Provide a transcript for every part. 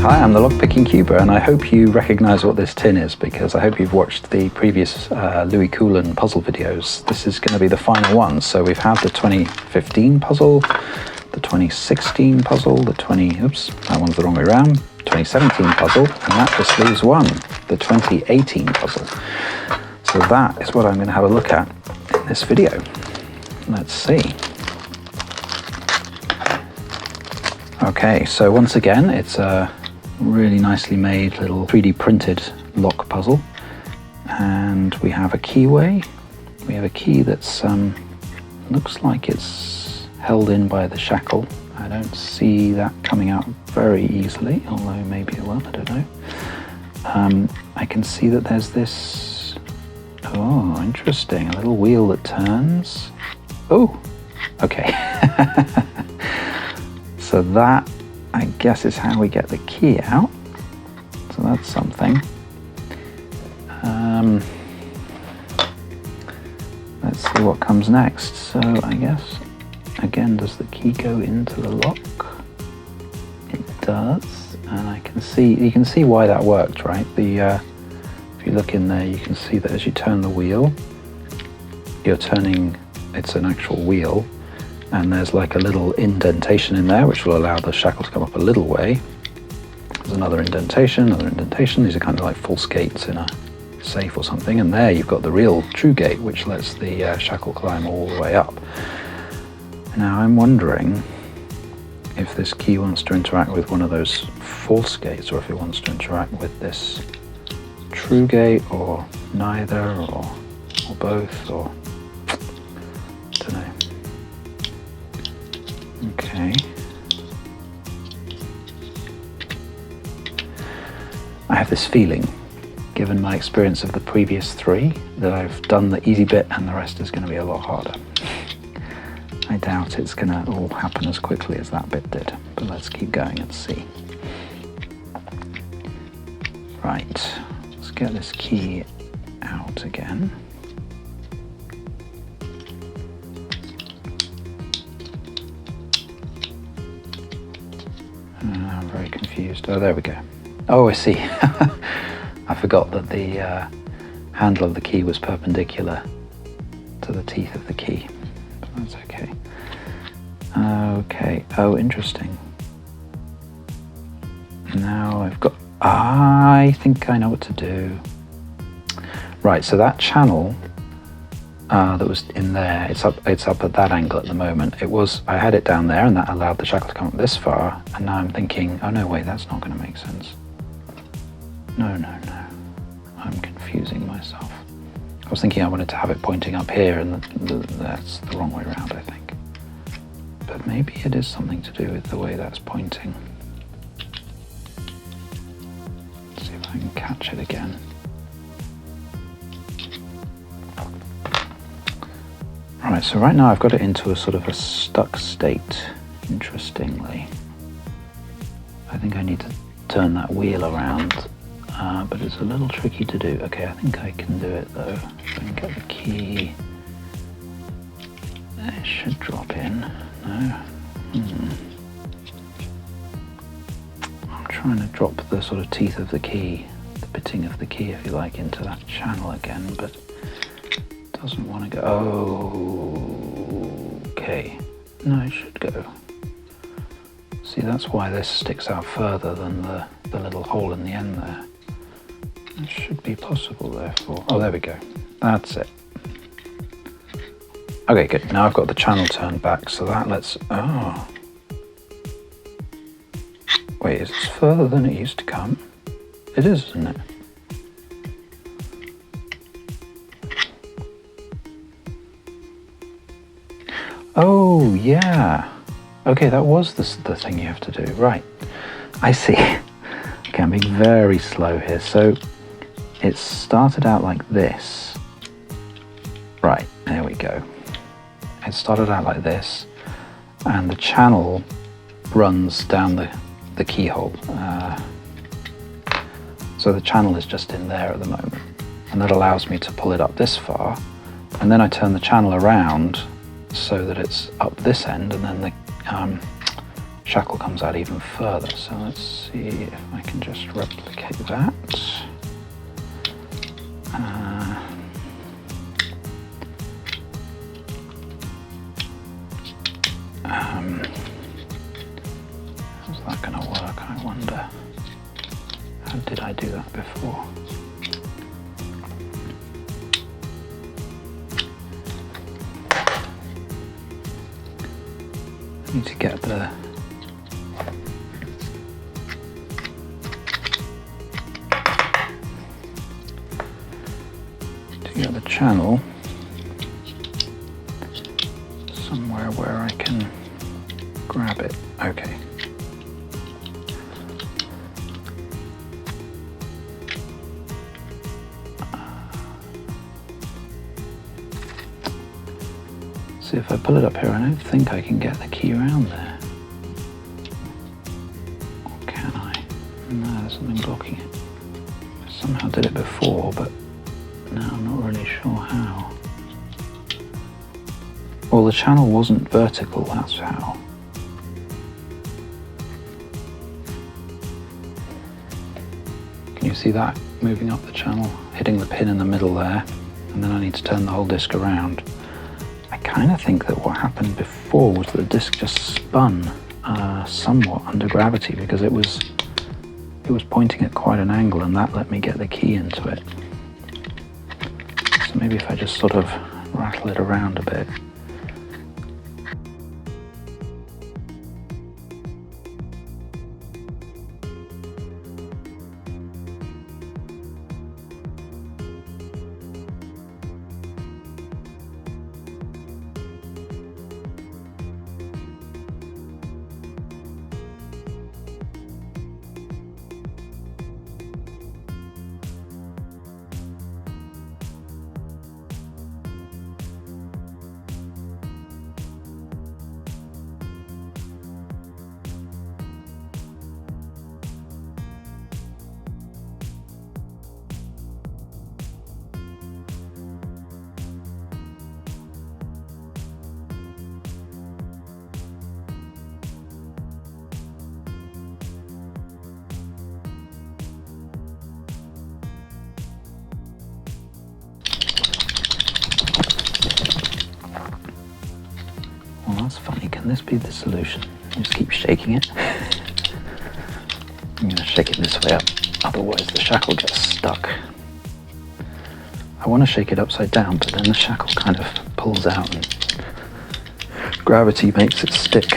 Hi, I'm the Lockpicking Cuber, and I hope you recognize what this tin is, because I hope you've watched the previous Louis Coolen puzzle videos. This is going to be the final one. So we've had the 2015 puzzle, the 2016 puzzle, oops, that one's the wrong way around, 2017 puzzle, and that just leaves one, the 2018 puzzle. So that is what I'm going to have a look at in this video. Let's see. Okay, so once again, it's a really nicely made little 3D printed lock puzzle, and we have a keyway. We have a key that's looks like it's held in by the shackle. I don't see that coming out very easily, although maybe it will, I don't know. I can see that there's this, oh, interesting, a little wheel that turns. Oh, okay. So that, I guess, is how we get the key out. So that's something. Let's see what comes next. So I guess, again, does the key go into the lock? It does, and I can see, you can see why that worked, right? If you look in there, you can see that as you turn the wheel, you're turning, it's an actual wheel, and there's like a little indentation in there which will allow the shackle to come up a little way. There's another indentation, These are kind of like false gates in a safe or something, and there you've got the real true gate which lets the shackle climb all the way up. Now I'm wondering if this key wants to interact with one of those false gates, or if it wants to interact with this true gate, or neither, or both, or I don't know. Okay. I have this feeling, given my experience of the previous three, that I've done the easy bit and the rest is going to be a lot harder. I doubt it's going to all happen as quickly as that bit did, but let's keep going and see. Right, let's get this key out again. I'm very confused. Oh, there we go. Oh, I see. I forgot that the handle of the key was perpendicular to the teeth of the key. But that's okay. Okay. Oh, interesting. Now I've got... I think I know what to do. Right, so that channel that was in there, it's up at that angle at the moment. I had it down there, and that allowed the shackle to come up this far, and now I'm thinking, oh no, wait, that's not going to make sense. No. I'm confusing myself. I was thinking I wanted to have it pointing up here, and that's the wrong way around, I think. But maybe it is something to do with the way that's pointing. Let's see if I can catch it again. Right, so right now I've got it into a sort of a stuck state, interestingly. I think I need to turn that wheel around, but it's a little tricky to do. Okay, I think I can do it though. If I can get the key, it should drop in. No? I'm trying to drop the sort of teeth of the key, the bitting of the key, if you like, into that channel again, but doesn't want to go. Oh, okay. No, it should go. See, that's why this sticks out further than the little hole in the end there. It should be possible, therefore. Oh, there we go. That's it. Okay, good. Now I've got the channel turned back, so that lets... Oh. Wait, is this further than it used to come? It is, isn't it? Oh, yeah. Okay, that was the thing you have to do. Right. I see. Okay, I'm being very slow here. So it started out like this. Right, there we go. It started out like this, and the channel runs down the keyhole. So the channel is just in there at the moment, and that allows me to pull it up this far, and then I turn the channel around so that it's up this end, and then the shackle comes out even further. So let's see if I can just replicate that. How's that going to work, I wonder? How did I do that before? I need to get the channel somewhere where I can grab it. Okay. See, if I pull it up here, I don't think I can get the key around there. Or can I? No, there's something blocking it. I somehow did it before, but now I'm not really sure how. Well, the channel wasn't vertical, that's how. Can you see that? Moving up the channel, hitting the pin in the middle there, and then I need to turn the whole disc around. I kind of think that what happened before was that the disc just spun somewhat under gravity because it was pointing at quite an angle, and that let me get the key into it. So maybe if I just sort of rattle it around a bit. That's funny. Can this be the solution? Just keep shaking it. I'm going to shake it this way up, otherwise the shackle gets stuck. I want to shake it upside down, but then the shackle kind of pulls out and gravity makes it stick.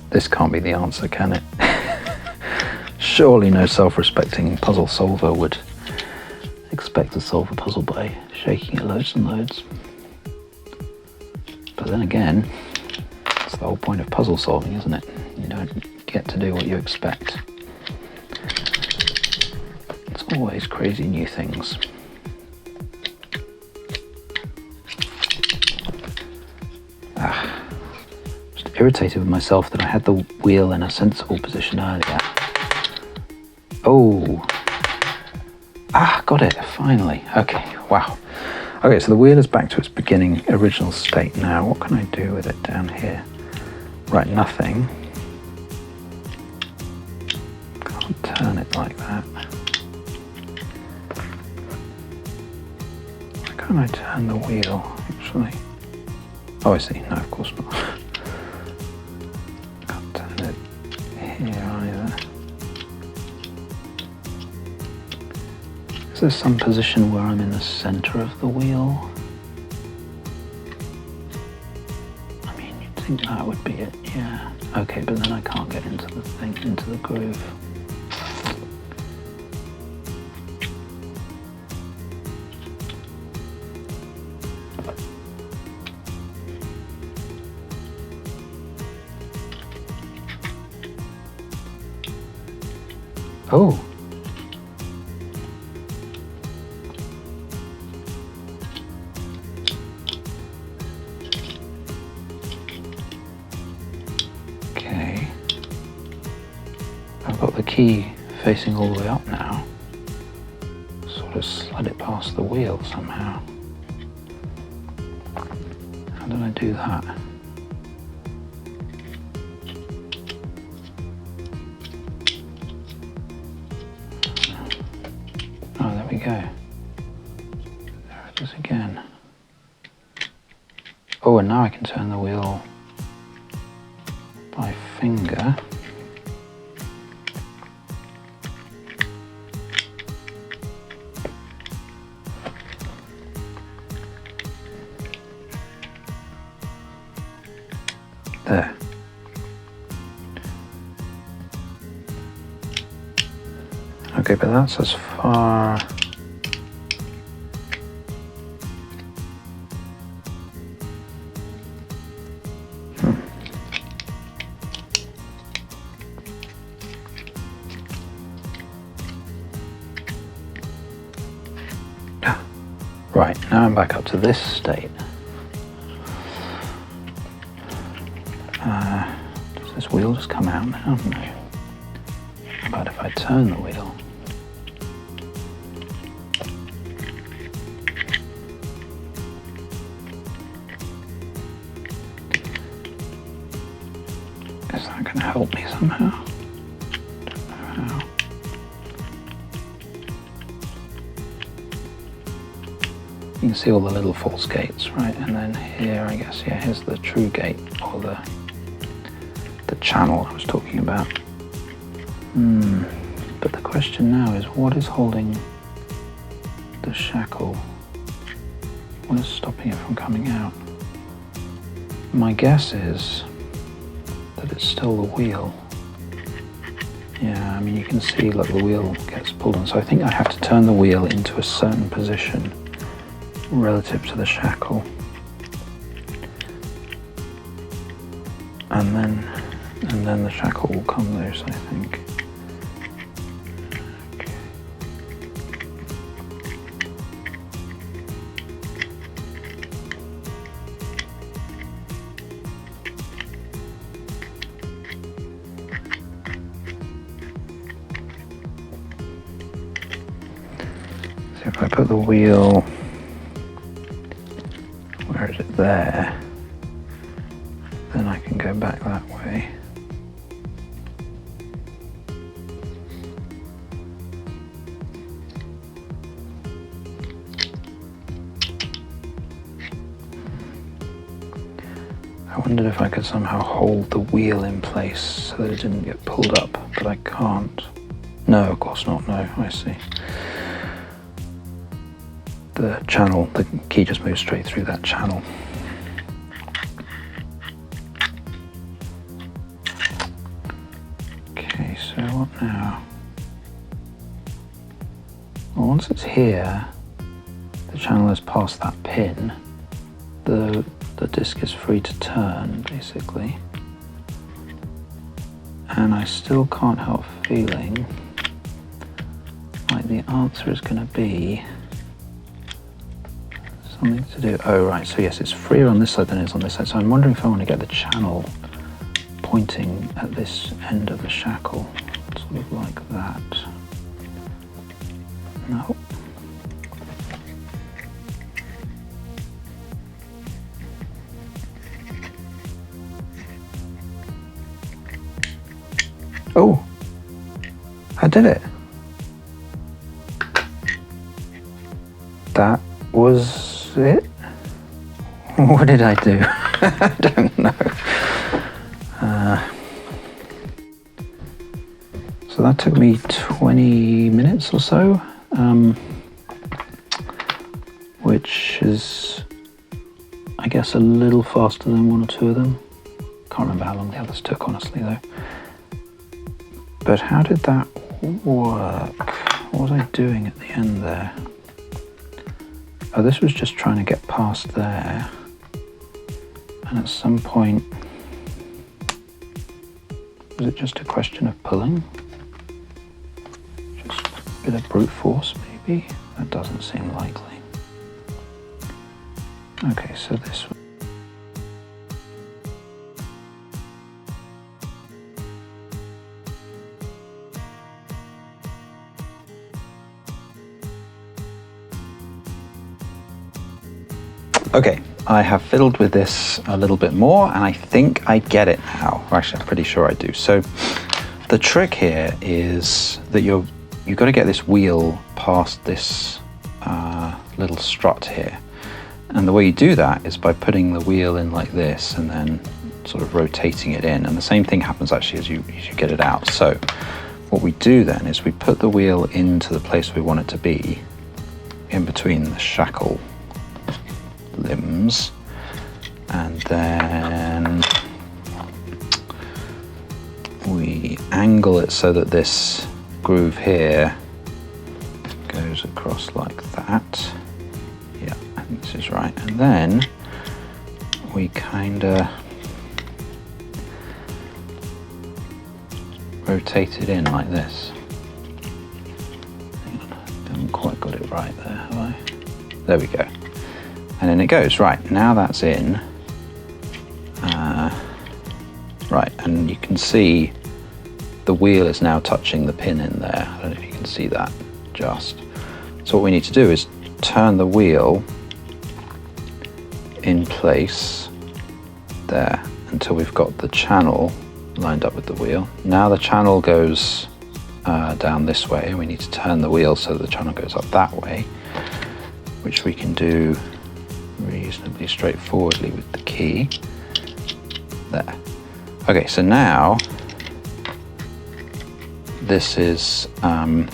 This can't be the answer, can it? Surely no self-respecting puzzle solver would expect to solve a puzzle by shaking it loads and loads. But then again, that's the whole point of puzzle solving, isn't it? You don't get to do what you expect. It's always crazy new things. Just irritated with myself that I had the wheel in a sensible position earlier. Oh, got it, finally. Okay, wow. Okay, so the wheel is back to its beginning, original state now. What can I do with it down here? Right, nothing. Can't turn it like that. Why can't I turn the wheel, actually? Oh, I see. No, of course not. Can't turn it here either. Is there some position where I'm in the center of the wheel? I mean, you'd think that would be it, yeah. Okay, but then I can't get into the thing, into the groove. Oh. Okay. I've got the key facing all the way up now. Sort to slide it past the wheel somehow. How did I do that? Oh, there we go. There it is again. Oh, and now I can turn the wheel by finger. There. Okay, but that's as far. Right, now I'm back up to this state. Does this wheel just come out now? No. How about if I turn the wheel? Is that going to help me somehow? Don't know how. You can see all the little false gates, right? And then here, I guess, yeah, here's the true gate, or the channel I was talking about. But the question now is, what is holding the shackle? What is stopping it from coming out? My guess is that it's still the wheel. Yeah, I mean, you can see, like, the wheel gets pulled on. So I think I have to turn the wheel into a certain position relative to the shackle, and then the shackle will come loose, I think. Okay. So if I put the wheel, where is it? There. Then I can go back that way. I wondered if I could somehow hold the wheel in place so that it didn't get pulled up, but I can't. No, of course not. No, I see. The channel, the key just moves straight through that channel. Okay, so what now? Well, once it's here, the channel is past that pin, the disc is free to turn, basically. And I still can't help feeling like the answer is going to be something to do. Oh, right. So yes, it's freer on this side than it is on this side. So I'm wondering if I want to get the channel pointing at this end of the shackle, sort of like that. No. Oh, I did it. That was it? What did I do? I don't know. So that took me 20 minutes or so, which is, I guess, a little faster than one or two of them. Can't remember how long the others took, honestly, though. But how did that work? What was I doing at the end there? Oh, this was just trying to get past there. And at some point, was it just a question of pulling? Just a bit of brute force, maybe? That doesn't seem likely. Okay, so this one. Okay, I have fiddled with this a little bit more and I think I get it now. Actually, I'm pretty sure I do. So the trick here is that you've got to get this wheel past this little strut here. And the way you do that is by putting the wheel in like this and then sort of rotating it in. And the same thing happens actually as you get it out. So what we do then is we put the wheel into the place we want it to be, in between the shackle limbs, and then we angle it so that this groove here goes across like that. Yeah, I think this is right. And then we kind of rotate it in like this. Hang on, I haven't quite got it right there, have I? There we go. And then it goes. Right, now that's in. Right, and you can see the wheel is now touching the pin in there. I don't know if you can see that just. So what we need to do is turn the wheel in place there until we've got the channel lined up with the wheel. Now the channel goes down this way, and we need to turn the wheel so that the channel goes up that way, which we can do reasonably straightforwardly with the key. There. Okay, so now this is, right,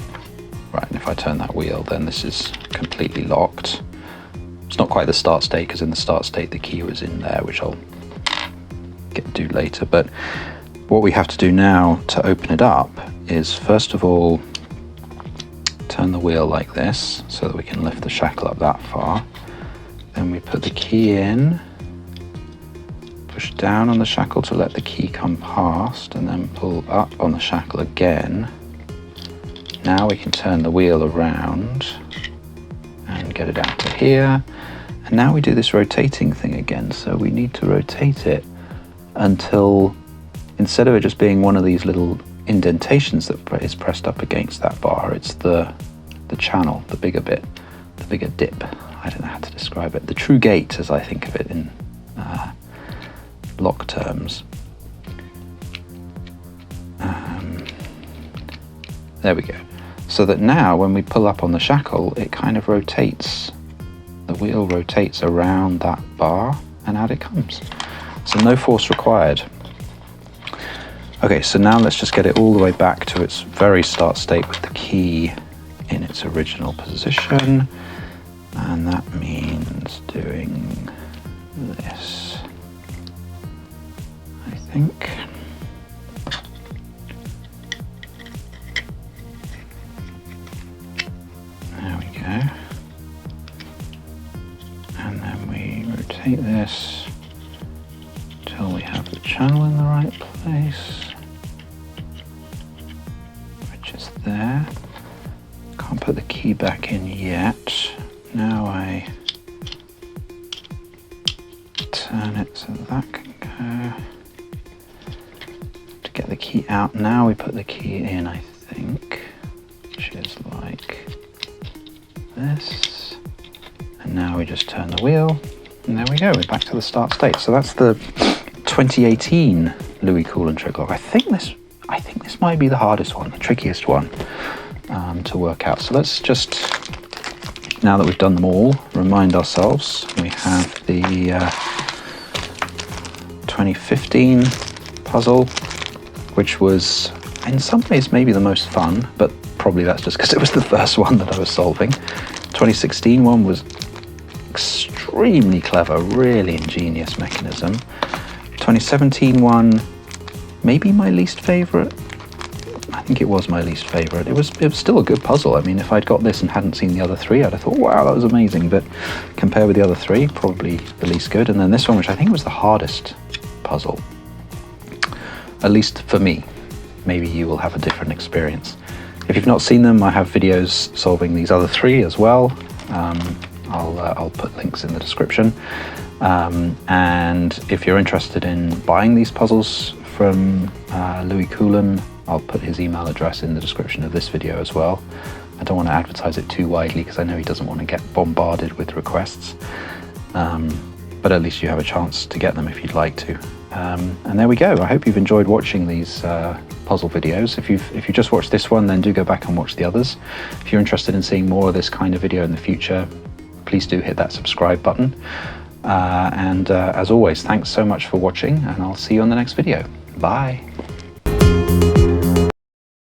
and if I turn that wheel, then this is completely locked. It's not quite the start state, because in the start state the key was in there, which I'll do later. But what we have to do now to open it up is, first of all, turn the wheel like this so that we can lift the shackle up that far. Then we put the key in, push down on the shackle to let the key come past, and then pull up on the shackle again. Now we can turn the wheel around and get it out to here. And now we do this rotating thing again. So we need to rotate it until, instead of it just being one of these little indentations that is pressed up against that bar, it's the channel, the bigger bit, the bigger dip. I don't know how to describe it. The true gate, as I think of it in lock terms. There we go. So that now when we pull up on the shackle, it kind of rotates, the wheel rotates around that bar and out it comes. So no force required. Okay, so now let's just get it all the way back to its very start state with the key in its original position. And that means doing this, I think. There we go. And then we rotate this until we have the channel in the right place, which is there. Can't put the key back in yet. Now I turn it so that can go. To get the key out, now we put the key in, I think, which is like this. And now we just turn the wheel, and there we go, we're back to the start state. So that's the 2018 Louis Coolen trick lock. I think this might be the hardest one, the trickiest one to work out. So let's just, now that we've done them all, remind ourselves we have the 2015 puzzle, which was in some ways maybe the most fun, but probably that's just because it was the first one that I was solving. 2016 one was extremely clever, really ingenious mechanism. 2017 one, maybe my least favorite. I think it was my least favorite. It was still a good puzzle. I mean, if I'd got this and hadn't seen the other three, I'd have thought, wow, that was amazing. But compared with the other three, probably the least good. And then this one, which I think was the hardest puzzle, at least for me. Maybe you will have a different experience. If you've not seen them, I have videos solving these other three as well. I'll put links in the description. And if you're interested in buying these puzzles from Louis Coolen, I'll put his email address in the description of this video as well. I don't want to advertise it too widely because I know he doesn't want to get bombarded with requests. but at least you have a chance to get them if you'd like to. And there we go. I hope you've enjoyed watching these puzzle videos. If you just watched this one, then do go back and watch the others. If you're interested in seeing more of this kind of video in the future, please do hit that subscribe button. And as always, thanks so much for watching, and I'll see you on the next video. Bye.